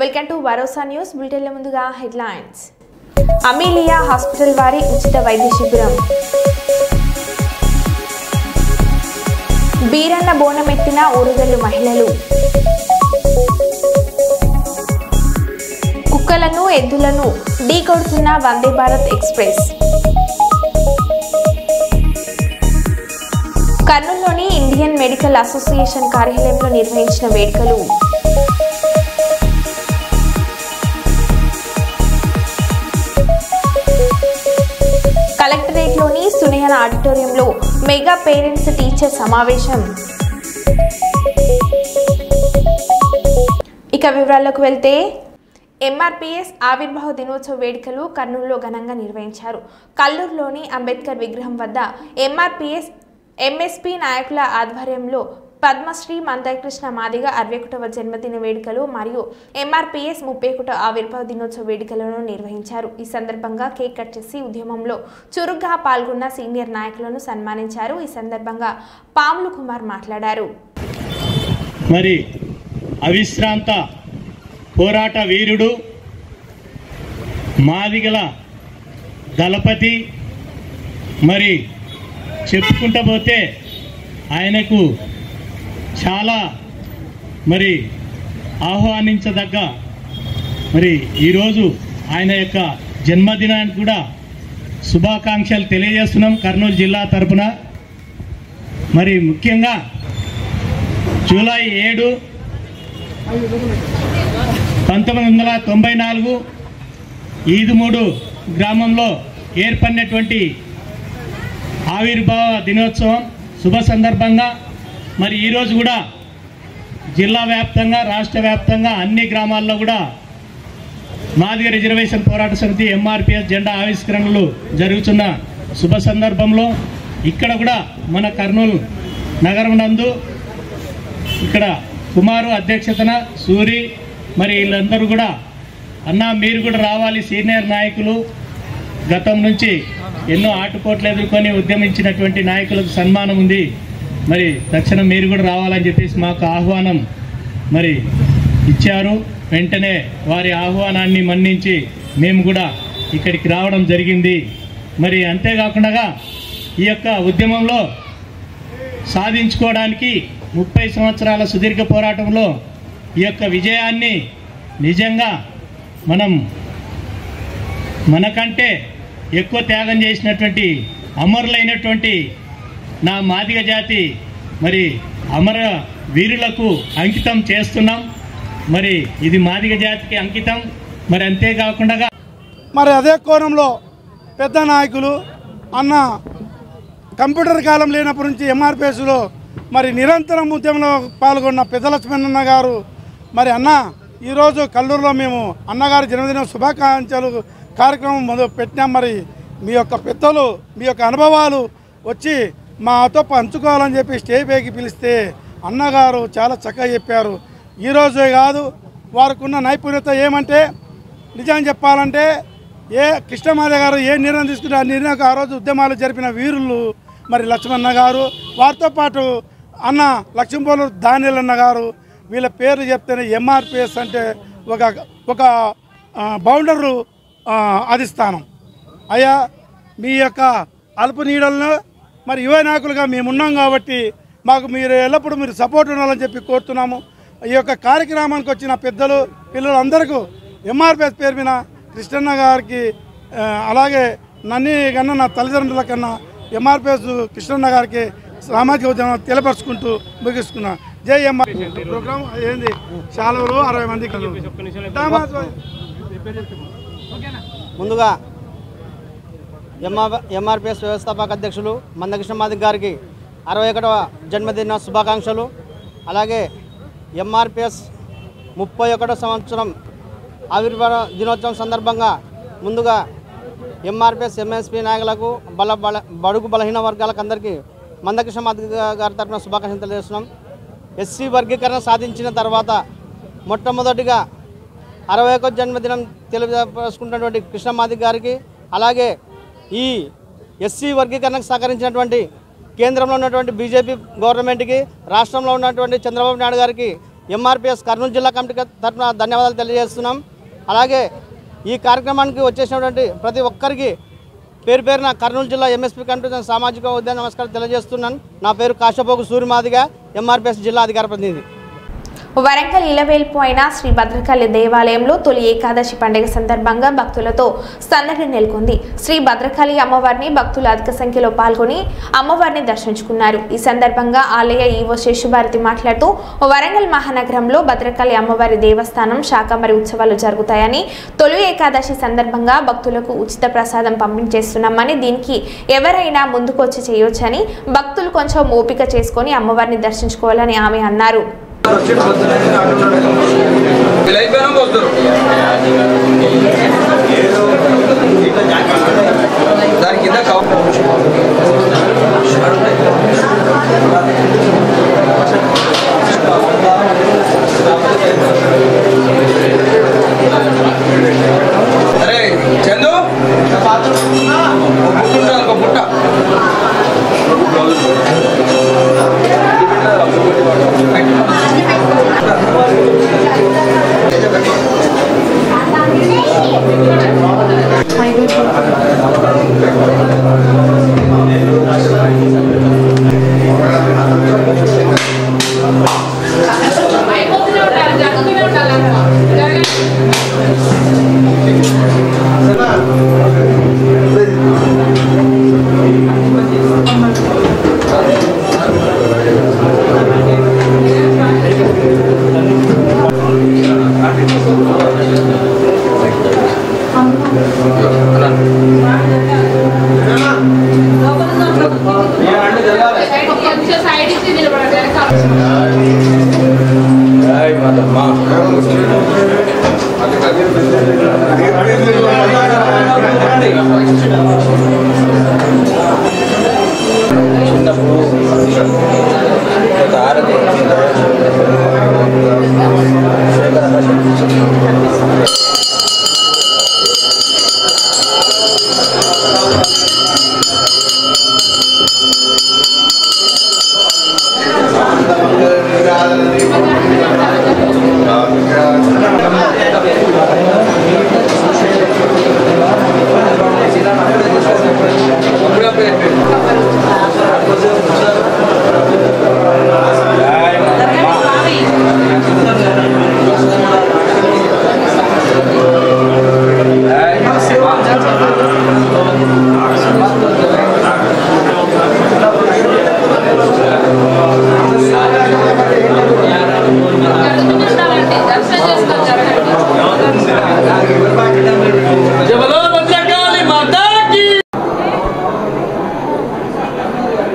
Welcome to వరోసా news బులెటిన్ల ముందుగా headlines. Amelia hospital వారి ఉచిత వైద్య శిబిరం. బీరన్న బోనమెత్తిన ఊరుగల్లు మహిళలు. కుక్కలను ఎద్దులను ఢీకొడుతున్న వందే భారత్ ఎక్స్ప్రెస్. కర్నూలులోని ఇండియన్ మెడికల్ అసోసియేషన్ కార్యాలయంలో నిర్వహించిన వేడుకలు. కలెక్టరేట్లోని సునేహన ఆడిటోరియంలో మెగా పేరెంట్స్ టీచర్ సమావేశం. ఇక వివరాల్లోకి వెళ్తే ఎంఆర్పీఎస్ ఆవిర్భావ దినోత్సవ వేడుకలు కర్నూలులో ఘనంగా నిర్వహించారు. కల్లూరులోని అంబేద్కర్ విగ్రహం వద్ద ఎంఆర్పీఎస్ ఎంఎస్పీ నాయకుల ఆధ్వర్యంలో పద్మశ్రీ మందకృష్ణ మాదిగ 61వ జన్మదిన వేడుకలు మరియు ఎంఆర్పీఎస్ 31వ ఆవిర్భావ దినోత్సవ వేడుకలను నిర్వహించారు. ఈ సందర్భంగా కేక్ కట్ చేసి ఉద్యమంలో చురుగ్గా పాల్గొన్న సీనియర్ నాయకులను సన్మానించారు. ఈ సందర్భంగా పాములు కుమార్ మాట్లాడారు. మరి అవిశ్రాంత పోరాట వీరుడు మాదిగల దళపతి, మరి చెప్పుకుంటూ పోతే ఆయనకు చాలా మరి ఆహ్వానించదగ్గ మరి ఈరోజు ఆయన యొక్క జన్మదినానికి కూడా శుభాకాంక్షలు తెలియజేస్తున్నాం కర్నూలు జిల్లా తరఫున. మరి ముఖ్యంగా జూలై 7, 1994 ఈదుమూడు గ్రామంలో ఏర్పడినటువంటి ఆవిర్భావ దినోత్సవం శుభ సందర్భంగా మరి ఈరోజు కూడా జిల్లా వ్యాప్తంగా రాష్ట్ర వ్యాప్తంగా అన్ని గ్రామాల్లో కూడా మాదిగ రిజర్వేషన్ పోరాట సమితి ఎంఆర్పీఎస్ జెండా ఆవిష్కరణలు జరుగుతున్న శుభ సందర్భంలో ఇక్కడ కూడా మన కర్నూలు నగరం నందు ఇక్కడ కుమారు అధ్యక్షతన సూరి మరి వీళ్ళందరూ కూడా అన్న మీరు కూడా రావాలి, సీనియర్ నాయకులు గతం నుంచి ఎన్నో ఆటుపోట్లు ఎదుర్కొని ఉద్యమించినటువంటి నాయకులకు సన్మానం ఉంది, మరి తక్షణం మీరు కూడా రావాలని చెప్పేసి మాకు ఆహ్వానం మరి ఇచ్చారు. వెంటనే వారి ఆహ్వానాన్ని మన్నించి మేము కూడా ఇక్కడికి రావడం జరిగింది. మరి అంతేకాకుండా ఈ యొక్క ఉద్యమంలో సాధించుకోవడానికి 30 సంవత్సరాల సుదీర్ఘ పోరాటంలో ఈ యొక్క విజయాన్ని నిజంగా మనకంటే ఎక్కువ త్యాగం చేసినటువంటి అమరులైనటువంటి నా మాదిగ జాతి మరి అమర వీరులకు అంకితం చేస్తున్నాం. మరి ఇది మాదిగ జాతికి అంకితం. మరి అంతేకాకుండా మరి అదే కోణంలో పెద్ద నాయకులు అన్న కంప్యూటర్ కాలం లేనప్పటి నుంచి ఎంఆర్పీఎస్లో మరి నిరంతరం ఉద్యమంలో పాల్గొన్న పెద్ద లక్ష్మణన్న గారు మరి అన్న ఈరోజు కల్లూరులో మేము అన్నగారి జన్మదిన శుభాకాంక్షలు కార్యక్రమం మొదలు పెట్టినాం. మరి మీ యొక్క పెద్దలు మీ యొక్క అనుభవాలు వచ్చి మాతో పంచుకోవాలని చెప్పి స్టేజ్ పైకి పిలిస్తే అన్నగారు చాలా చక్కగా చెప్పారు. ఈరోజే కాదు వారికి ఉన్న నైపుణ్యత ఏమంటే నిజం చెప్పాలంటే కృష్ణమాదే గారు ఏ నిర్ణయం తీసుకుంటే ఆ నిర్ణయం ఆ రోజు ఉద్యమాలు జరిపిన వీరులు మరి లక్ష్మణ గారు, వారితో పాటు అన్న లక్ష్మీపోలు దానియల్ అన్న గారు, వీళ్ళ పేరు చెప్తేనే ఎంఆర్పీఎస్ అంటే ఒక బౌండరు అధిష్టానం. అయ్యా మీ యొక్క అల్ప నీడలను మరి యువ నాయకులుగా మేమున్నాం కాబట్టి మాకు మీరు ఎల్లప్పుడూ మీరు సపోర్ట్ ఉండాలని చెప్పి కోరుతున్నాము. ఈ యొక్క కార్యక్రమానికి వచ్చిన పెద్దలు పిల్లలందరికీ ఎంఆర్పీఎస్ పేరు మీద కృష్ణన్న గారికి అలాగే నన్ను కన్నా నా తల్లిదండ్రుల కన్నా ఎంఆర్పీఎస్ కృష్ణన్న గారికి సామాజిక ఉద్యమం తెలియపరుచుకుంటూ ముగిస్తున్నా. జై ఎంఆర్ ప్రోగ్రామ్ ఏంది శాలవలు 60 మంది. ముందుగా ఎంఆర్పీఎస్ వ్యవస్థాపక అధ్యక్షులు మందకృష్ణ మాదిగ గారికి 61వ జన్మదిన శుభాకాంక్షలు. అలాగే ఎంఆర్పీఎస్ 31వ సంవత్సరం ఆవిర్భావ దినోత్సవం సందర్భంగా ముందుగా ఎంఆర్పీఎస్ ఎంఎస్పీ నాయకులకు బడుగు బలహీన వర్గాలకు అందరికీ మందకృష్ణ మాదిగ గారి తరఫున శుభాకాంక్షలు తెలియజేస్తున్నాం. ఎస్సీ వర్గీకరణ సాధించిన తర్వాత మొట్టమొదటిగా 61వ జన్మదినం తెలియజేసుకుంటున్నటువంటి కృష్ణ మాదిగ గారికి, అలాగే ఈ ఎస్సీ వర్గీకరణకు సహకరించినటువంటి కేంద్రంలో ఉన్నటువంటి బీజేపీ గవర్నమెంట్కి, రాష్ట్రంలో ఉన్నటువంటి చంద్రబాబు నాయుడు గారికి ఎంఆర్పిఎస్ కర్నూలు జిల్లా కమిటీ తరఫున ధన్యవాదాలు తెలియజేస్తున్నాం. అలాగే ఈ కార్యక్రమానికి వచ్చేసినటువంటి ప్రతి ఒక్కరికి పేరు పేరున కర్నూలు జిల్లా ఎంఎస్పీ కమిటీ సామాజిక ఉద్యమ నమస్కారం తెలియజేస్తున్నాను. నా పేరు కాశపోగు సూర్యమాదిగా, ఎంఆర్పిఎస్ జిల్లా అధికార ప్రతినిధి. వరంగల్ ఇలవేల్పోయిన శ్రీ భద్రకాళి దేవాలయంలో తొలి ఏకాదశి పండుగ సందర్భంగా భక్తులతో సందడి నెలకొంది. శ్రీ భద్రకాళి అమ్మవారిని భక్తులు అధిక సంఖ్యలో పాల్గొని అమ్మవారిని దర్శించుకున్నారు. ఈ సందర్భంగా ఆలయ ఈవో శేషుభారతి మాట్లాడుతూ వరంగల్ మహానగరంలో భద్రకాళి అమ్మవారి దేవస్థానం శాకంబరి ఉత్సవాలు జరుగుతాయని, తొలి ఏకాదశి సందర్భంగా భక్తులకు ఉచిత ప్రసాదం పంపించేస్తున్నామని, దీనికి ఎవరైనా ముందుకొచ్చి చేయొచ్చని, భక్తులు కొంచెం ఓపిక చేసుకొని అమ్మవారిని దర్శించుకోవాలని ఆమె అన్నారు. అరే చందు పుట్ట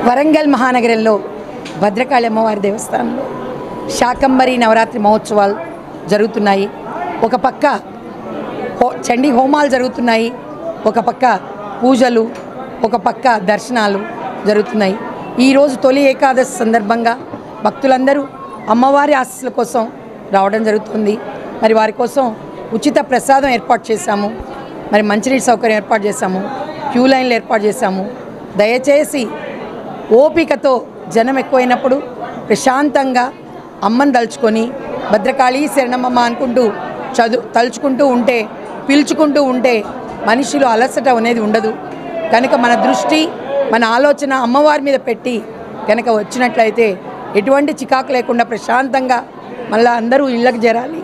వరంగల్ మహానగరంలో భద్రకాళి అమ్మవారి దేవస్థానంలో శాకంబరి నవరాత్రి మహోత్సవాలు జరుగుతున్నాయి. ఒక పక్క చండీ హోమాలు జరుగుతున్నాయి, ఒక పక్క పూజలు, ఒక పక్క దర్శనాలు జరుగుతున్నాయి. ఈరోజు తొలి ఏకాదశి సందర్భంగా భక్తులందరూ అమ్మవారి ఆశీస్సుల కోసం రావడం జరుగుతుంది. మరి వారి కోసం ఉచిత ప్రసాదం ఏర్పాటు చేశాము, మరి మంచినీటి సౌకర్యం ఏర్పాటు చేశాము, క్యూ లైన్లు ఏర్పాటు చేశాము. దయచేసి ఓపికతో జనం ఎక్కువైనప్పుడు ప్రశాంతంగా అమ్మని తలుచుకొని భద్రకాళి శరణమ్మ అనుకుంటూ తలుచుకుంటూ ఉంటే, పిలుచుకుంటూ ఉంటే మనిషిలో అలసట అనేది ఉండదు. కనుక మన దృష్టి, మన ఆలోచన అమ్మవారి మీద పెట్టి కనుక వచ్చినట్లయితే ఎటువంటి చికాకు లేకుండా ప్రశాంతంగా మళ్ళీ అందరూ ఇళ్ళకి చేరాలి,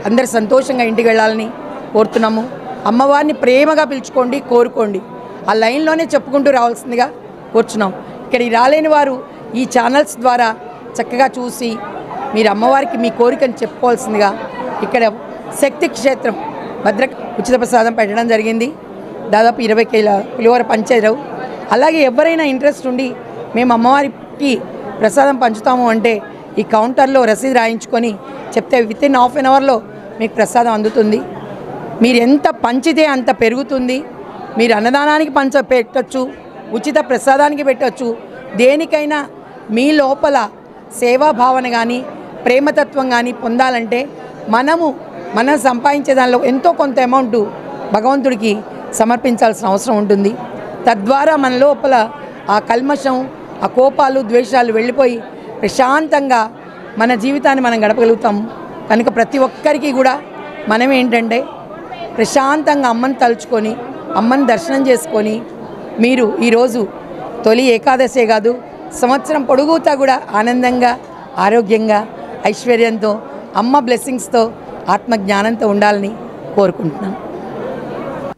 అందరూ సంతోషంగా ఇంటికి వెళ్ళాలని కోరుతున్నాము. అమ్మవారిని ప్రేమగా పిలుచుకోండి, కోరుకోండి. ఆ లైన్లోనే చెప్పుకుంటూ రావాల్సిందిగా కోరుచున్నాం. ఇక్కడికి రాలేని వారు ఈ ఛానల్స్ ద్వారా చక్కగా చూసి మీరు అమ్మవారికి మీ కోరికను చెప్పుకోవాల్సిందిగా ఇక్కడ శక్తి క్షేత్రం ఉచిత ప్రసాదం పెట్టడం జరిగింది. దాదాపు 20 కిలో పులిహోర పంచారు. అలాగే ఎవరైనా ఇంట్రెస్ట్ ఉండి మేము అమ్మవారికి ప్రసాదం పంచుతాము అంటే ఈ కౌంటర్లో రసీదు రాయించుకొని చెప్తే వితిన్ హాఫ్ అన్ అవర్లో మీకు ప్రసాదం అందుతుంది. మీరు ఎంత పంచితే అంత పెరుగుతుంది. మీరు అన్నదానానికి పెట్టచ్చు, ఉచిత ప్రసాదానికి పెట్టచ్చు. దేనికైనా మీ లోపల సేవాభావన కానీ ప్రేమతత్వం కానీ పొందాలంటే మనం సంపాదించే దానిలో ఎంతో కొంత అమౌంట్ భగవంతుడికి సమర్పించాల్సిన అవసరం ఉంటుంది. తద్వారా మన లోపల ఆ కల్మషం, ఆ కోపాలు, ద్వేషాలు వెళ్ళిపోయి ప్రశాంతంగా మన జీవితాన్ని మనం గడపగలుగుతాము. కనుక ప్రతి ఒక్కరికి కూడా మనం ఏంటంటే ప్రశాంతంగా అమ్మని తలుచుకొని అమ్మని దర్శనం చేసుకొని మీరు ఈరోజు తొలి ఏకాదశే కాదు సంవత్సరం పొడుగుతా కూడా ఆనందంగా ఆరోగ్యంగా ఐశ్వర్యంతో అమ్మ బ్లెస్సింగ్స్తో ఆత్మజ్ఞానంతో ఉండాలని కోరుకుంటున్నాను.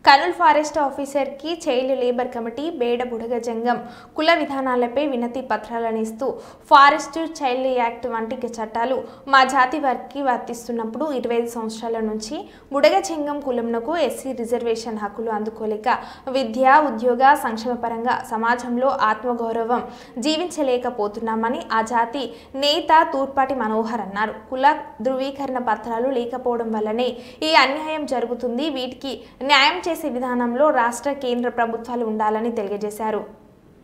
కర్నూలు ఫారెస్ట్ ఆఫీసర్కి చైల్డ్ లేబర్ కమిటీ బేడ బుడగ జంగం కుల విధానాలపై వినతి పత్రాలను ఇస్తూ ఫారెస్ట్ చైల్డ్ యాక్ట్ వంటి చట్టాలు మా జాతి వారికి వర్తిస్తున్నప్పుడు 25 సంవత్సరాల నుంచి బుడగ జంగం కులంనకు ఎస్సీ రిజర్వేషన్ హక్కులు అందుకోలేక విద్య ఉద్యోగ సంక్షేమ పరంగా సమాజంలో ఆత్మగౌరవం జీవించలేకపోతున్నామని ఆ జాతి నేత తూర్పాటి మనోహర్ అన్నారు. కుల ధృవీకరణ పత్రాలు లేకపోవడం వల్లనే ఈ అన్యాయం జరుగుతుంది. వీటికి న్యాయం చేసే విధానంలో రాష్ట్ర కేంద్ర ప్రభుత్వాలు ఉండాలని తెలియజేశారు.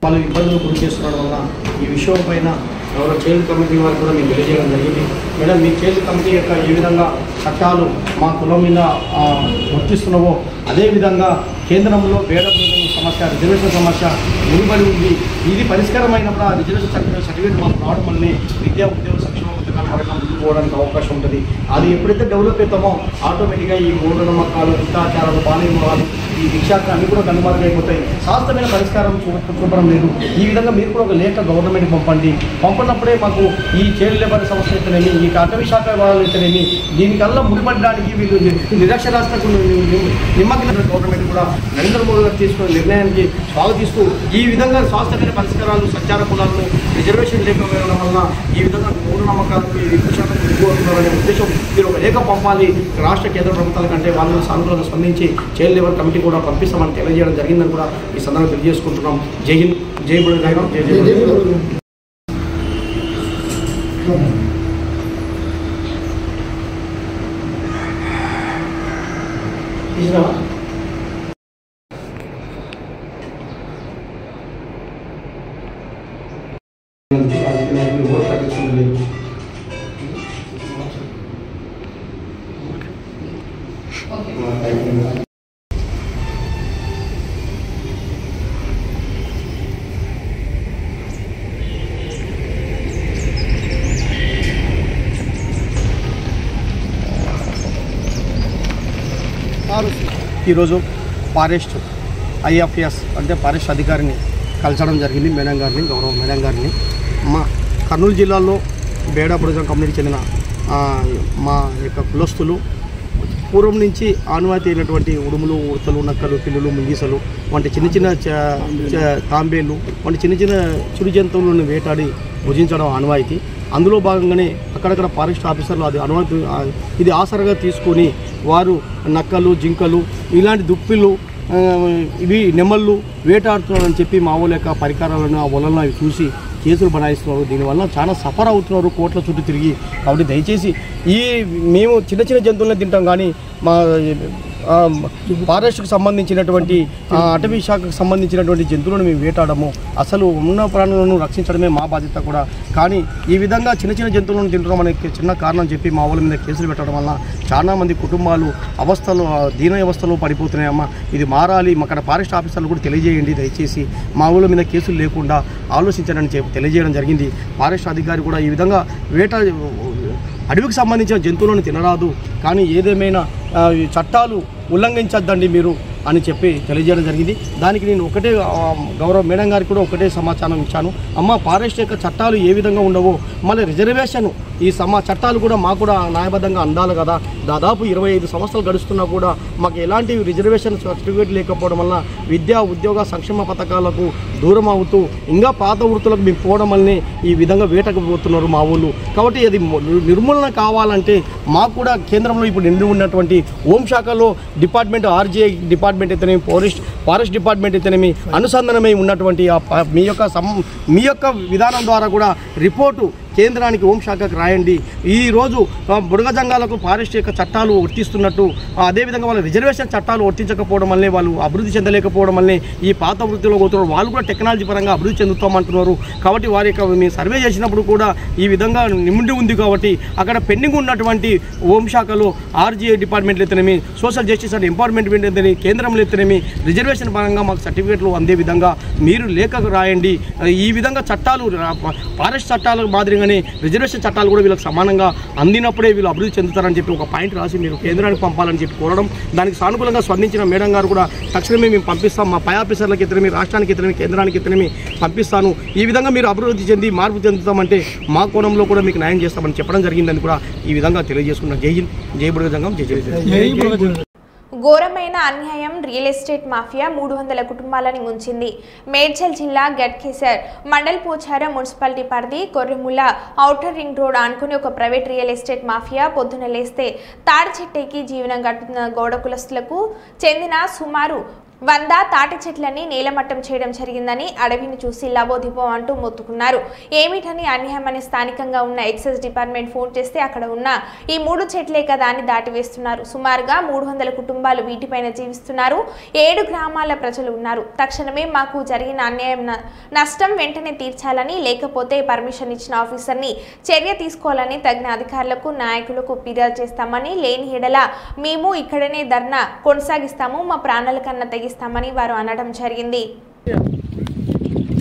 వాళ్ళు ఇబ్బందులు గురి చేసుకోవడం వల్ల ఈ విషయం పైన ఎవరో చైల్డ్ కమిటీ వారు కూడా మీకు తెలియజేయడం జరిగింది. మేడం, మీ చైల్డ్ కమిటీ యొక్క ఏ విధంగా చట్టాలు మా కులం మీద వర్తిస్తున్నావో అదేవిధంగా కేంద్రంలో బేడ సమస్య రిజర్వేషన్ సమస్య ముడిపడి ఉంది. ఇది పరిష్కారమైనప్పుడు ఆ రిజర్వేషన్ సర్టిఫికేట్ మాకు రావడం వల్లనే విద్యా ఉద్యోగ సంక్షేమ పథకాల పరంగా ముందుకు పోవడానికి అవకాశం ఉంటుంది. అది ఎప్పుడైతే డెవలప్ అవుతామో ఆటోమేటిక్గా ఈ మూఢనమ్మకాలు అత్యాచారాలు బాల్యవివాహాలు ఈ భిక్షాటన అన్నీ కూడా కనుమరుగైపోతాయి. శాస్త్రమైన పరిష్కారం చూపడం లేదు. ఈ విధంగా మీరు కూడా ఒక లేఖ గవర్నమెంట్ పంపినప్పుడే మాకు ఈ చైల్డ్ లేబర్ సమస్య అయితేనేమి ఈ అటవీ శాఖ వాళ్ళు అయితేనేమి దీనికల్లా ముడిపడడానికి వీళ్ళు నిరక్షరాస్యతకు నిమ్మగ్న గవర్నమెంట్ కూడా నరేంద్ర మోదీ గారు తీసుకున్న నిర్ణయానికి స్వాగతిస్తూ ఈ విధంగా శాస్త్రమైన పరిష్కారాలు సంచార కులాలను రిజర్వేషన్ లేకపోవడం వల్ల ఈ విధంగా మూఢనమ్మకాలకు భిక్షాటకు ఎదుర్కొంటున్నారనే ఉద్దేశం మీరు ఒక లేఖ పంపాలి రాష్ట్ర కేంద్ర ప్రభుత్వాల కంటే వాళ్ళు సానుకూలంగా స్పందించి చైల్డ్ లేబర్ కమిటీ కూడా పంపిస్తామని తెలియజేయడం జరిగిందని కూడా ఈ సందర్భంగా తెలియజేసుకుంటున్నాం. జై హింద్, జై బుడగ జంగం, జై జై. ఈరోజు ఫారెస్ట్ ఐఎఫ్ఎస్ అంటే ఫారెస్ట్ అధికారిని కలచడం జరిగింది. మేడం గారిని, గౌరవ మేడం గారిని. మా కర్నూలు జిల్లాలో బేడ బుడగ కమ్యూనిటీకి చెందిన మా యొక్క కులస్తులు పూర్వం నుంచి ఆనవాయితీ అయినటువంటి ఉడుములు, ఉడతలు, నక్కలు, పిల్లులు, ముంగీసలు వంటి చిన్న చిన్న తాంబేలు వంటి చిన్న చిన్న చిరు జంతువులను వేటాడి భుజించడం ఆనవాయితీ. అందులో భాగంగానే అక్కడక్కడ ఫారెస్ట్ ఆఫీసర్లు అది ఆనవాయితీ ఇది ఆసరగా తీసుకొని వారు నక్కలు, జింకలు, ఇలాంటి దుప్పిలు, ఇవి నెమళ్ళు వేటాడుతున్నారని చెప్పి మా ఊళ్ళ యొక్క పరికరాలను ఆ వలలను అవి చూసి కేసులు బనాయిస్తున్నారు. దీనివల్ల చాలా సఫర్ అవుతున్నారు కోట్ల చుట్టూ తిరిగి. కాబట్టి దయచేసి మేము చిన్న చిన్న జంతువులను తింటాం కానీ మా ఫారెస్ట్కి సంబంధించినటువంటి అటవీ శాఖకు సంబంధించినటువంటి జంతువులను మేము వేటాడము. అసలు ఉన్న ప్రాణులను రక్షించడమే మా బాధ్యత కూడా. కానీ ఈ విధంగా చిన్న చిన్న జంతువులను తింటున్నాం అనే చిన్న కారణం చెప్పి మా వాళ్ళ మీద కేసులు పెట్టడం వల్ల చాలామంది కుటుంబాలు దీన వ్యవస్థలో పడిపోతున్నాయమ్మా. ఇది మారాలి. అక్కడ ఫారెస్ట్ ఆఫీసర్లు కూడా తెలియజేయండి దయచేసి. మా ఊళ్ళ మీద కేసులు లేకుండా ఆలోచించాలని తెలియజేయడం జరిగింది. ఫారెస్ట్ అధికారి కూడా ఈ విధంగా అడవికి సంబంధించిన జంతువులను తినరాదు, కానీ ఏదేమైనా చట్టాలు ఉల్లంఘించద్దండి మీరు అని చెప్పి తెలియజేయడం జరిగింది. దానికి నేను ఒకటే గౌరవ మేడం గారికి కూడా ఒకటే సమాచారం ఇచ్చాను. అమ్మ, ఫారెస్ట్ యొక్క చట్టాలు ఏ విధంగా ఉండవో మళ్ళీ రిజర్వేషన్ ఈ చట్టాలు కూడా మాకు కూడా న్యాయబద్ధంగా అందాలి కదా. దాదాపు 25 సంవత్సరాలు గడుస్తున్నా కూడా మాకు ఎలాంటి రిజర్వేషన్ సర్టిఫికేట్ లేకపోవడం వల్ల విద్యా ఉద్యోగ సంక్షేమ పథకాలకు దూరం అవుతూ ఇంకా పాత వృత్తులకు మేము పోవడం వల్లనే ఈ విధంగా వేటకు పోతున్నారు మా ఊళ్ళు. కాబట్టి అది నిర్మూలన కావాలంటే మాకు కూడా కేంద్రంలో ఇప్పుడు నిండి ఉన్నటువంటి హోంశాఖలో డిపార్ట్మెంట్, ఆర్జీఐ డిపార్ట్మెంట్ అయితేనేమి, ఫారెస్ట్ డిపార్ట్మెంట్ అయితేనేమి అనుసంధానమై ఉన్నటువంటి మీ యొక్క విధానం ద్వారా కూడా రిపోర్టు కేంద్రానికి హోంశాఖకు రాయండి. ఈరోజు బుడగ జంగాలకు ఫారెస్ట్ యొక్క చట్టాలు వర్తిస్తున్నట్టు అదేవిధంగా వాళ్ళ రిజర్వేషన్ చట్టాలు వర్తించకపోవడం వల్లే వాళ్ళు అభివృద్ధి చెందలేకపోవడం వల్లే ఈ పాత వృత్తిలో పోతున్నారు. వాళ్ళు కూడా టెక్నాలజీ పరంగా అభివృద్ధి చెందుతామంటున్నారు. కాబట్టి వారి యొక్క మేము సర్వే చేసినప్పుడు కూడా ఈ విధంగా నిండి ఉంది. కాబట్టి అక్కడ పెండింగ్ ఉన్నటువంటి హోంశాఖలో ఆర్జీఐ డిపార్ట్మెంట్లు అయితేనేమి, సోషల్ జస్టిస్ అండ్ ఎంపవర్మెంట్ అయితేనేమి, కేంద్రంలో అయితేనేమి రిజర్వేషన్ పరంగా మాకు సర్టిఫికేట్లు అందే విధంగా మీరు లేఖకు రాయండి. ఈ విధంగా చట్టాలు ఫారెస్ట్ చట్టాల మాదిరిగా విధంగానే రిజర్వేషన్ చట్టాలు కూడా వీళ్ళకి సమానంగా అందినప్పుడే వీళ్ళు అభివృద్ధి చెందుతారని చెప్పి ఒక పాయింట్ రాసి మీరు కేంద్రానికి పంపాలని చెప్పి కోరడం, దానికి సానుకూలంగా స్పందించిన మేడం గారు కూడా తక్షణమే మేము పంపిస్తాం, మా పై ఆఫీసర్లకు ఇతరమే, రాష్ట్రానికి ఇతరమే, కేంద్రానికి ఇతరమే పంపిస్తాను, ఈ విధంగా మీరు అభివృద్ధి చెంది మార్పు చెందుతామంటే మా కోణంలో కూడా మీకు న్యాయం చేస్తామని చెప్పడం జరిగిందని కూడా ఈ విధంగా తెలియజేసుకున్నాం. జై హింద్, జై బుడగ జంగం, జై జై. ఘోరమైన అన్యాయం. రియల్ ఎస్టేట్ మాఫియా 300 కుటుంబాలని ముంచింది. మేడ్చల్ జిల్లా గట్కేసర్ మండల్ పోచారం మున్సిపాలిటీ పరిధి కొర్రెముల ఔటర్ రింగ్ రోడ్ ఆనుకుని ఒక ప్రైవేట్ రియల్ ఎస్టేట్ మాఫియా పొద్దున లేస్తే తాడి చెట్టెక్కి జీవనం గడుపుతున్న గౌడ కులస్తులకు చెందిన సుమారు 100 తాటి చెట్లని నేలమట్టం చేయడం జరిగిందని అడవిని చూసి లబోదిబో అంటూ మొత్తుకున్నారు. ఏమిటని అన్యాయమని స్థానికంగా ఉన్న ఎక్సైజ్ డిపార్ట్మెంట్ ఫోన్ చేస్తే అక్కడ ఉన్న ఈ 3 చెట్లే కదా అని దాటివేస్తున్నారు. సుమారుగా 300 కుటుంబాలు వీటిపైన జీవిస్తున్నారు. 7 గ్రామాల ప్రజలు ఉన్నారు. తక్షణమే మాకు జరిగిన అన్యాయం నష్టం వెంటనే తీర్చాలని, లేకపోతే పర్మిషన్ ఇచ్చిన ఆఫీసర్ని చర్య తీసుకోవాలని తగిన అధికారులకు నాయకులకు ఫిర్యాదు చేస్తామని, లేని ఎడల మేము ఇక్కడనే ధర్నా కొనసాగిస్తాము, మా ప్రాణాల కన్నా తెగిస్తామని వారు అనడం జరిగింది.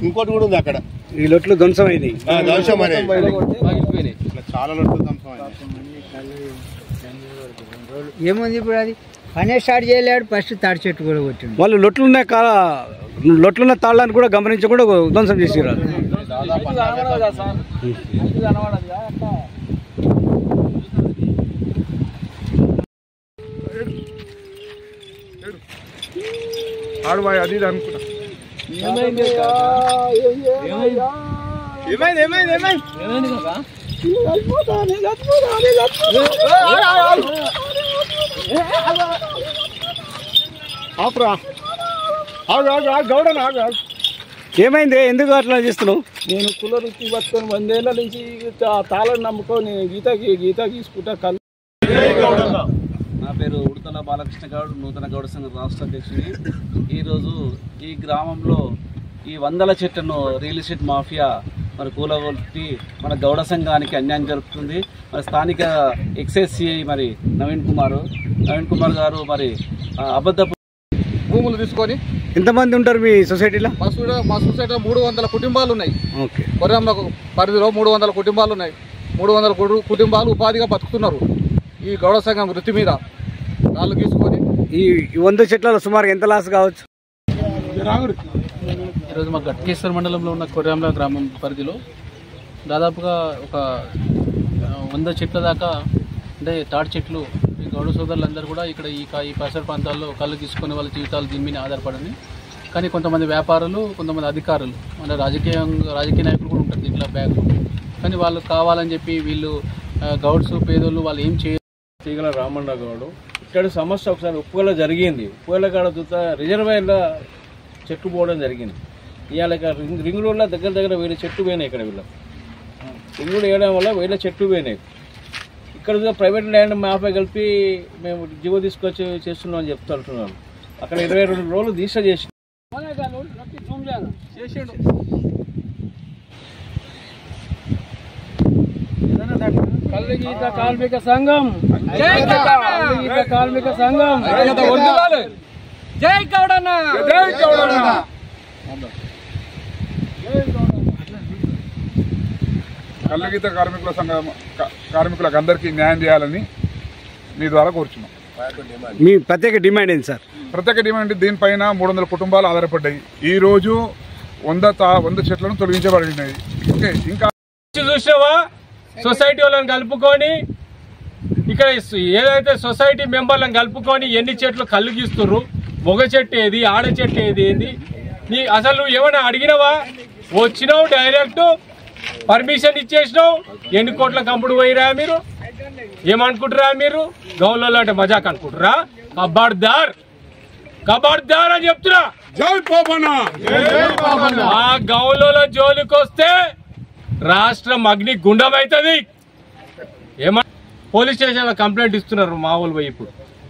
ఇంకోటి కూడా ఉంది అక్కడ, ఈ లొట్లు ధ్వంసమైంది, చాలా లొట్లు ధ్వంసమైంది. ఏముంది ఇప్పుడు, అది పనే స్టార్ట్ చేయలేడు, ఫస్ట్ తాడి చెట్టు కూడా కొట్టిండు. వాళ్ళు లొట్లున్న తాళ్ళని కూడా గమనించకుండా ధ్వంసం చేసిరు. ఆడవాయి అది అనుకున్నా. ఏమైంది, ఎందుకు అట్లా చేస్తున్నావు? నేను కుల వృత్తి పట్టుకొని 100 ఏళ్ళ నుంచి తాళని నమ్ముకొని గీత గీసుకుంటా కళ్ళు. నా పేరు ఉడతల బాలకృష్ణ గౌడ్, నూతన గౌడ సంఘ రాష్ట్ర అధ్యక్షుడిని. ఈరోజు ఈ గ్రామంలో ఈ 100 చెట్లను రియల్ ఎస్టేట్ మాఫియా మరి కూలగొట్టి మన గౌడ సంఘానికి అన్యాయం జరుగుతుంది. మరి స్థానిక ఎక్సైజ్ సిఐ మరి నవీన్ కుమార్ గారు మరి అబద్ధ భూములు తీసుకొని. ఎంతమంది ఉంటారు మీ సొసైటీలో? మా సొసైటీలో 300 కుటుంబాలు ఉన్నాయి. ఓకే, కొర్రెంల పరిధిలో 300 కుటుంబాలు ఉన్నాయి. 300 కుటుంబాలు ఉపాధిగా బతుకుతున్నారు ఈ గౌడ సంఘం వృత్తి మీద రాళ్ళు తీసుకొని. ఈ 100 చెట్లలో సుమారు ఎంత లాస్ కావచ్చు? ఈరోజు మా గట్కేశ్వర మండలంలో ఉన్న కొర్రెంల గ్రామం పరిధిలో దాదాపుగా ఒక 100 చెట్ల దాకా, అంటే తాటి చెట్లు, ఈ గౌడ సోదరులందరూ కూడా ఇక్కడ ఈ పరిసర ప్రాంతాల్లో కళ్ళు తీసుకునే వాళ్ళ జీవితాలు దీని మీద ఆధారపడింది. కానీ కొంతమంది వ్యాపారులు, కొంతమంది అధికారులు, అంటే రాజకీయ నాయకులు కూడా ఉంటారు దీంట్లో బ్యాగ్. కానీ వాళ్ళు కావాలని చెప్పి వీళ్ళు గౌడ్స్ పేదోళ్ళు వాళ్ళు ఏం చేయరు. తీగల రామన్న గౌడు ఇక్కడ సమస్య ఒకసారి ఉప్పుగల జరిగింది. ఉప్పుగల కాడ చూస్తా రిజర్వాయర్ల చెట్టు పోవడం జరిగింది. ఇవాళ రింగ్ రోడ్లో దగ్గర వేరే చెట్టు పోయినాయి. ఇక్కడ వీళ్ళ రింగ్ రోడ్ వేయడం వల్ల వేరే చెట్టు పోయినాయి. ఇక్కడ ప్రైవేట్ ల్యాండ్ మాఫీ కలిపి మేము జీవో తీసుకొచ్చి చేస్తున్నాం అని చెప్తుంటున్నాను. అక్కడ 22 రోజులు దీక్ష చేసి కల్లుగీత కార్మిక సంఘం, కల్లుగీత కార్మిక సంఘం, జై గౌడన్న, జై గౌడన్న. కల్లుగీత కార్మికుల సంఘం కార్మికులకు అందరికీ న్యాయం చేయాలని మీ ద్వారా కోరుచున్నాం. మీ ప్రత్యేక డిమాండ్ ఏంటి సార్? ప్రత్యేక డిమాండ్ దీనిపైన 300 కుటుంబాలు ఆధారపడ్డాయి. ఈరోజు 100 చెట్లను తొలగించబడినాయి. ఓకే, ఇంకా చూసావా సొసైటీ వాళ్ళని కలుపుకొని ఇక్కడ ఏదైతే సొసైటీ మెంబర్లను కలుపుకొని ఎన్ని చెట్లు కళ్ళు గీస్తుర్రు, మొగ చెట్టు ఏది, ఆడ చెట్టు ఏది, ఏంది నీ అసలు ఏమైనా అడిగినవా? వచ్చినావు డైరెక్ట్ పర్మిషన్ ఇచ్చేసినావు. ఎన్ని కోట్ల కంపుడు పోయిరా మీరు? ఏమనుకుంటురా మీరు? గౌన్లలో అంటే మజాక్ అనుకుంటురా? కబార్దార్ అని చెప్తున్నా. ఆ గౌన్లలో జోలికి వస్తే రాష్ట్రం అగ్ని గుండం అవుతుంది. పోలీస్ స్టేషన్ లో కంప్లైంట్ ఇస్తున్నారు మా వాళ్ళు పోయి. ఇప్పుడు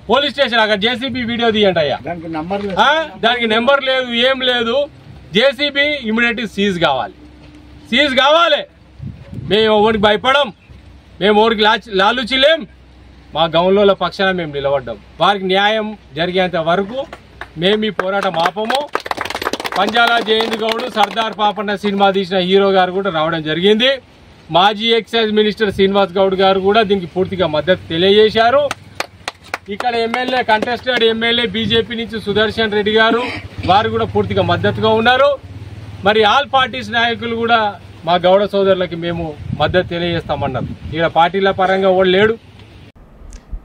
పోలీస్ స్టేషన్ అక్కడ జేసీబీ వీడియో తీయండి అయ్యా. దానికి నెంబర్ లేదు, ఏం లేదు. జేసీబీ ఇమీడియట్ సీజ్ కావాలి. మేము ఎవరికి భయపడం, మేము ఎవరికి లాలుచిలేం. మా గౌన్ల పక్షాన మేము నిలబడ్డాం. వారికి న్యాయం జరిగేంత వరకు మేము ఈ పోరాటం ఆపము. పంజాల జయంతి గౌడ్, సర్దార్ పాపన్న సినిమా తీసిన హీరో గారు కూడా రావడం జరిగింది. మాజీ ఎక్సైజ్ మినిస్టర్ శ్రీనివాస్ గౌడ్ గారు కూడా దీనికి పూర్తిగా మద్దతు తెలియజేశారు. ఇక్కడ ఎమ్మెల్యే కంటెస్టెడ్ ఎమ్మెల్యే బీజేపీ నుంచి సుదర్శన్ రెడ్డి గారు వారు కూడా పూర్తిగా మద్దతుగా ఉన్నారు. మరి ఆల్ పార్టీస్ నాయకులు కూడా మా గౌడ సోదరులకి మేము మద్దతు తెలియజేస్తామన్నారు. ఇక్కడ పార్టీల పరంగా ఓడి లేడు.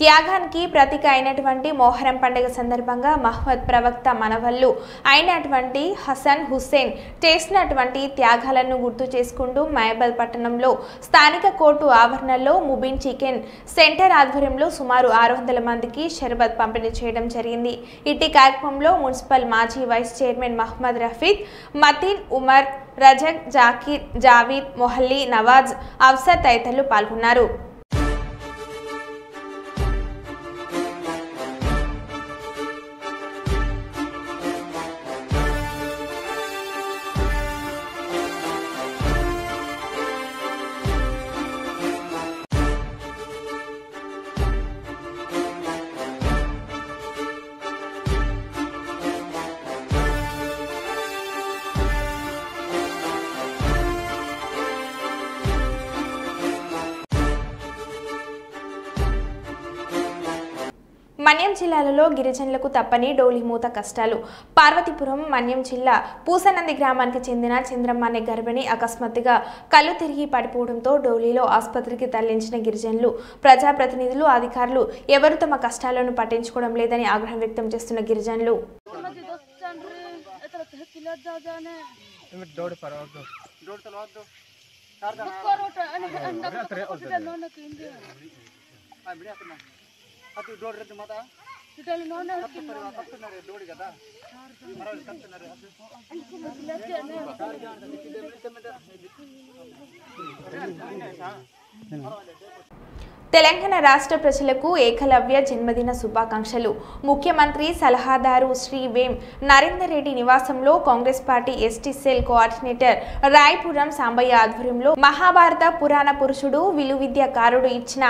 త్యాగానికి ప్రతీక అయినటువంటి మొహరం పండుగ సందర్భంగా మహమ్మద్ ప్రవక్త మనవళ్ళు అయినటువంటి హసన్ హుస్సేన్ చేసినటువంటి త్యాగాలను గుర్తు చేసుకుంటూ మహబాద్ పట్టణంలో స్థానిక కోర్టు ఆవరణలో ముబిన్ చికెన్ సెంటర్ ఆధ్వర్యంలో సుమారు 600 మందికి షర్బత్ పంపిణీ చేయడం జరిగింది. ఇట్టి కార్యక్రమంలో మున్సిపల్ మాజీ వైస్ చైర్మన్ మహమ్మద్ రఫీద్, మతీన్ ఉమర్, రజక్, జాకీర్, జావీద్, మొహల్లీ, నవాజ్, అఫ్సర్ తదితరులు పాల్గొన్నారు. మన్యం జిల్లాలలో గిరిజనులకు తప్పని డోలి మూత కష్టాలు. పార్వతీపురం మన్యం జిల్లా పూసనంది గ్రామానికి చెందిన చంద్రమ్మ అనే గర్భిణి అకస్మాత్తుగా కళ్ళు తిరిగి పడిపోవడంతో డోలీలో ఆసుపత్రికి తరలించిన గిరిజనులు, ప్రజాప్రతినిధులు, అధికారులు ఎవరు తమ కష్టాలను పట్టించుకోవడం లేదని ఆగ్రహం వ్యక్తం చేస్తున్న గిరిజనులు తెలంగాణ రాష్ట్ర ప్రజలకు ఏకలవ్య జన్మదిన శుభాకాంక్షలు. ముఖ్యమంత్రి సలహాదారు శ్రీ వేం నరేందర్ రెడ్డి నివాసంలో Congress party ST cell coordinator Rayapuram Sambaiah ఆధ్వర్యంలో మహాభారత పురాణ పురుషుడు విలువిద్యాకారుడు ఇచ్చిన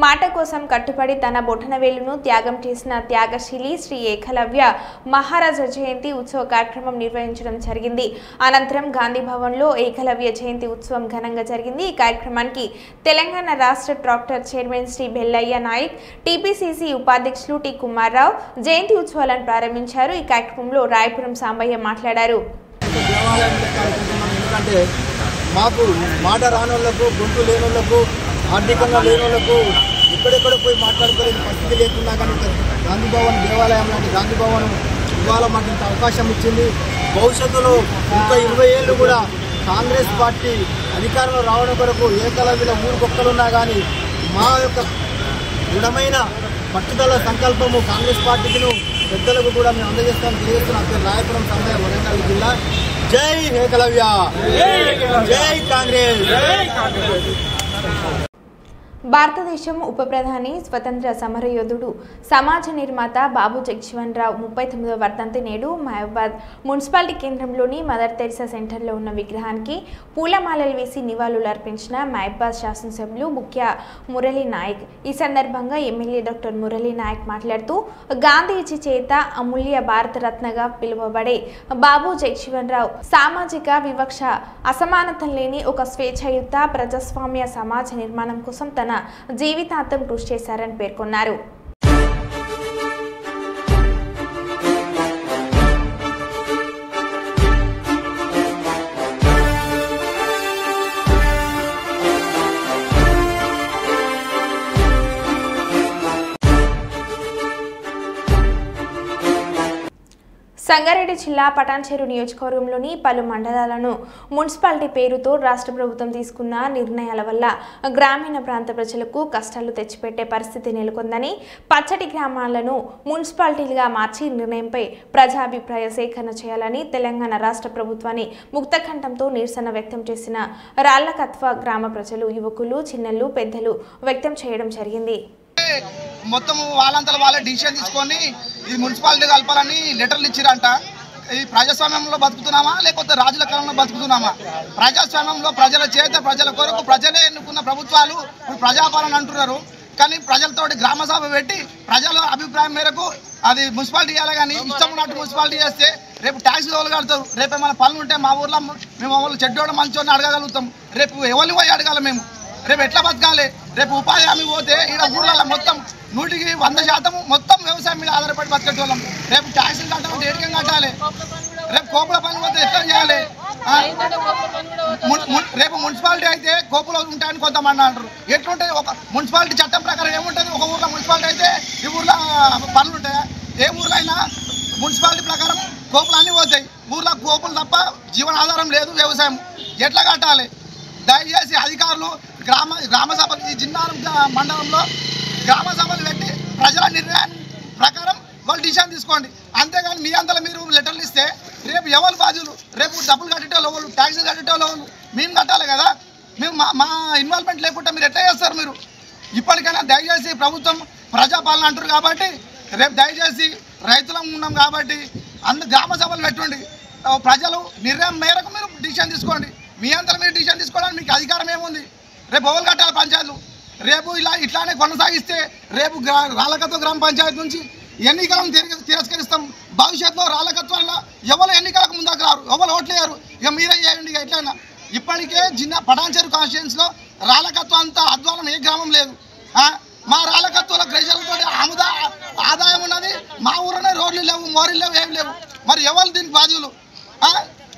మాట కోసం కట్టుబడి తన బొటనవేలును త్యాగం చేసిన త్యాగశీలి శ్రీ ఏకలవ్య మహారాజా జయంతి ఉత్సవ కార్యక్రమం నిర్వహించడం జరిగింది. అనంతరం గాంధీ భవన్లో ఏకలవ్య జయంతి ఉత్సవం ఘనంగా జరిగింది. ఈ కార్యక్రమానికి తెలంగాణ రాష్ట్ర tractor chairman Shri Bellaiah Naik, TPCC ఉపాధ్యక్షులు టి కుమార్రావు జయంతి ఉత్సవాలను ప్రారంభించారు. ఈ కార్యక్రమంలో రాయపురం సాంబయ్య మాట్లాడారు. ఎందుకంటే మాకు మాట రానోళ్లకు, గుంటు లేనోళ్లకు, ఆర్థికంగా లేనోళ్లకు ఎక్కడెక్కడ పోయి మాట్లాడుకోలేని పరిస్థితి లేకున్నా కానీ గాంధీ భవన్ దేవాలయం లాంటి గాంధీ భవన్ ఇవాళ మాకు ఇంత అవకాశం ఇచ్చింది. భవిష్యత్తులో ఇంకా 20 ఏళ్ళు కూడా కాంగ్రెస్ పార్టీ అధికారంలో రావడం కొరకు ఏకలవ్యుల ఊరికొక్కలున్నా కానీ మా యొక్క దృఢమైన పట్టుదల సంకల్పము కాంగ్రెస్ పార్టీకి పెద్దలకు కూడా మేము అందజేస్తామని తెలియజేస్తున్నాం. పేరు రాయపురం సంబయ్య, వరంగల్ జిల్లా. జై ఏకలవ్య, జై కాంగ్రెస్. భారతదేశం ఉప ప్రధాని, స్వతంత్ర సమరయోధుడు, సమాజ నిర్మాత బాబు జగజీవన్ రావు 39వ వర్ధంతి నేడు మహబాద్ మున్సిపాలిటీ కేంద్రంలోని మదర్ తెరిసా సెంటర్లో ఉన్న విగ్రహానికి పూలమాలలు వేసి నివాళులు అర్పించిన మహబాద్ శాసనసభ్యులు ముఖ్య మురళీ నాయక్. ఈ సందర్భంగా ఎమ్మెల్యే డాక్టర్ మురళీ నాయక్ మాట్లాడుతూ గాంధీజీ చేత అమూల్య భారతరత్నగా పిలువబడే బాబు జగజీవన్ రావు సామాజిక వివక్ష, అసమానత లేని ఒక స్వేచ్ఛాయుత ప్రజాస్వామ్య సమాజ నిర్మాణం కోసం తన జీవితాంతం కృషి చేశారని పేర్కొన్నారు. సంగారెడ్డి జిల్లా పటాన్చెరు నియోజకవర్గంలోని పలు మండలాలను మున్సిపాలిటీ పేరుతో రాష్ట్ర ప్రభుత్వం తీసుకున్న నిర్ణయాల వల్ల గ్రామీణ ప్రాంత ప్రజలకు కష్టాలు తెచ్చిపెట్టే పరిస్థితి నెలకొందని, పచ్చటి గ్రామాలను మున్సిపాలిటీలుగా మార్చి నిర్ణయంపై ప్రజాభిప్రాయ సేకరణ చేయాలని తెలంగాణ రాష్ట్ర ప్రభుత్వాన్ని ముక్తకంఠంతో నిరసన వ్యక్తం చేసిన రాళ్లకత్వ గ్రామ ప్రజలు, యువకులు, చిన్నలు, పెద్దలు వ్యక్తం చేయడం జరిగింది. మొత్తం వాళ్ళంతా వాళ్ళే డిసిషన్ తీసుకొని ఇది మున్సిపాలిటీ కలపాలని లెటర్లు ఇచ్చిరంట. ఈ ప్రజాస్వామ్యంలో బతుకుతున్నామా లేకపోతే రాజుల కాలంలో బతుకుతున్నామా? ప్రజాస్వామ్యంలో ప్రజల చేత, ప్రజల కొరకు ప్రజలే ఎన్నుకున్న ప్రభుత్వాలు ఇప్పుడు ప్రజాపాలన అంటున్నారు. కానీ ప్రజలతోటి గ్రామ సభ పెట్టి ప్రజల అభిప్రాయం మేరకు అది మున్సిపాలిటీ చేయాలి. కానీ ఇష్టం ఉన్నట్టు మున్సిపాలిటీ చేస్తే రేపు ట్యాక్సీలు ఎవరు కడతారు? రేపు ఏమైనా పనులు ఉంటే మా ఊర్లో మేము వాళ్ళు చెడ్డోడు మంచోని అడగగలుగుతాం. రేపు ఎవరిని పోయి అడగాలి మేము? రేపు ఎట్లా బతకాలి? రేపు ఉపాధి హామీ పోతే ఇక్కడ ఊర్లలో మొత్తం 100% మొత్తం వ్యవసాయం మీద ఆధారపడి బతికేటోళ్ళం. రేపు ట్యాక్సీలు కట్టాలంటే ఏడికం కట్టాలి? రేపు కోపుల పని పోతే ఎట్లా చేయాలి? రేపు మున్సిపాలిటీ అయితే కోపులో ఉంటాయని కొంతమంది అంటారు. ఎట్లుంటాయి? ఒక మున్సిపాలిటీ చట్టం ప్రకారం ఏముంటుంది? ఒక ఊర్లో మున్సిపాలిటీ అయితే ఈ ఊర్లో పనులు ఉంటాయా? ఏ ఊర్లో అయినా మున్సిపాలిటీ ప్రకారం కోపులు అన్నీ పోతాయి. ఊర్లో కోపులు తప్ప జీవనాధారం లేదు. వ్యవసాయం ఎట్లా కట్టాలి? దయచేసి అధికారులు గ్రామ సభలు ఈ జిన్నారం మండలంలో గ్రామ సభలు పెట్టి ప్రజల నిర్ణయం ప్రకారం వాళ్ళు డిసిషన్ తీసుకోండి. అంతేగాని మీ అంతలో మీరు లెటర్లు ఇస్తే రేపు ఎవరు బాధ్యులు? రేపు డబ్బులు కట్టేటోళ్ళు ఎవరు? ట్యాక్సీలు కట్టేటోళ్ళు ఎవరు? మేము కట్టాలి కదా. మేము మా ఇన్వాల్వ్మెంట్ లేకుండా మీరు ఎట్లా చేస్తారు? మీరు ఇప్పటికైనా దయచేసి ప్రభుత్వం ప్రజాపాలన అంటారు కాబట్టి రేపు దయచేసి రైతులం ఉన్నాం కాబట్టి గ్రామ సభలు పెట్టండి. ప్రజలు నిర్ణయం మేరకు మీరు డిసిషన్ తీసుకోండి. మీ అంతలో మీరు డిసిషన్ తీసుకోవడానికి మీకు అధికారం ఏముంది? రేపు ఎవరు కట్టాలి పంచాయతీలు? రేపు ఇట్లానే కొనసాగిస్తే రేపు రాళ్ళకత్వ గ్రామ పంచాయతీ నుంచి ఎన్నికలను తిరస్కరిస్తాం. భవిష్యత్తులో రాళ్ళకత్వంలో ఎవరు ఎన్నికలకు ముందుకు రారు, ఎవరు ఓట్లేరు. ఇక మీరే చేయండి. ఇక ఎట్లయినా ఇప్పటికే పటాన్చెరు కాన్స్టిట్యుయెన్సీలో రాళ్ళకత్వం అంత అధ్వానం ఏ గ్రామం లేదు. మా రాళ్ళకత్వంలో ప్రజలతో ఆదాయం ఉన్నది. మా ఊరినే రోడ్లు లేవు, మోరీలు లేవు, ఏమి లేవు. మరి ఎవరు దీనికి బాధ్యులు?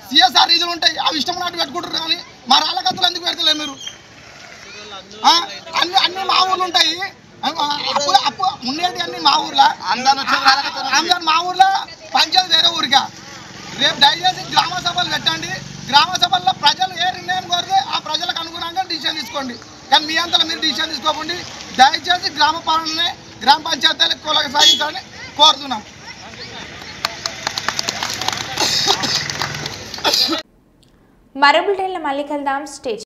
సిఎస్ఆర్ నిధులు ఉంటాయి, అవి ఇష్టం ఉన్నట్టు పెట్టుకుంటారు. కానీ మా రాళ్ళకత్తులు ఎందుకు పెడతలేరు మీరు? అన్ని మా ఊర్లు ఉంటాయి. అప్పు ఉండేది అన్ని మా ఊర్లో. అందరు మా ఊర్లో పంచాయతీ వేరే ఊరికా. రేపు దయచేసి గ్రామ సభలు పెట్టండి. గ్రామ సభల్లో ప్రజలు ఏ నిర్ణయం కోరితే ఆ ప్రజలకు అనుగుణంగా డిసిషన్ తీసుకోండి. కానీ మీ అంతలో మీరు డిసిషన్ తీసుకోకండి. దయచేసి గ్రామ పాలననే గ్రామ పంచాయతీలకు కొనసాగించాలని కోరుతున్నాం. మరో బులెటిన్లో మళ్ళీ కలుద్దాం. స్టేజ్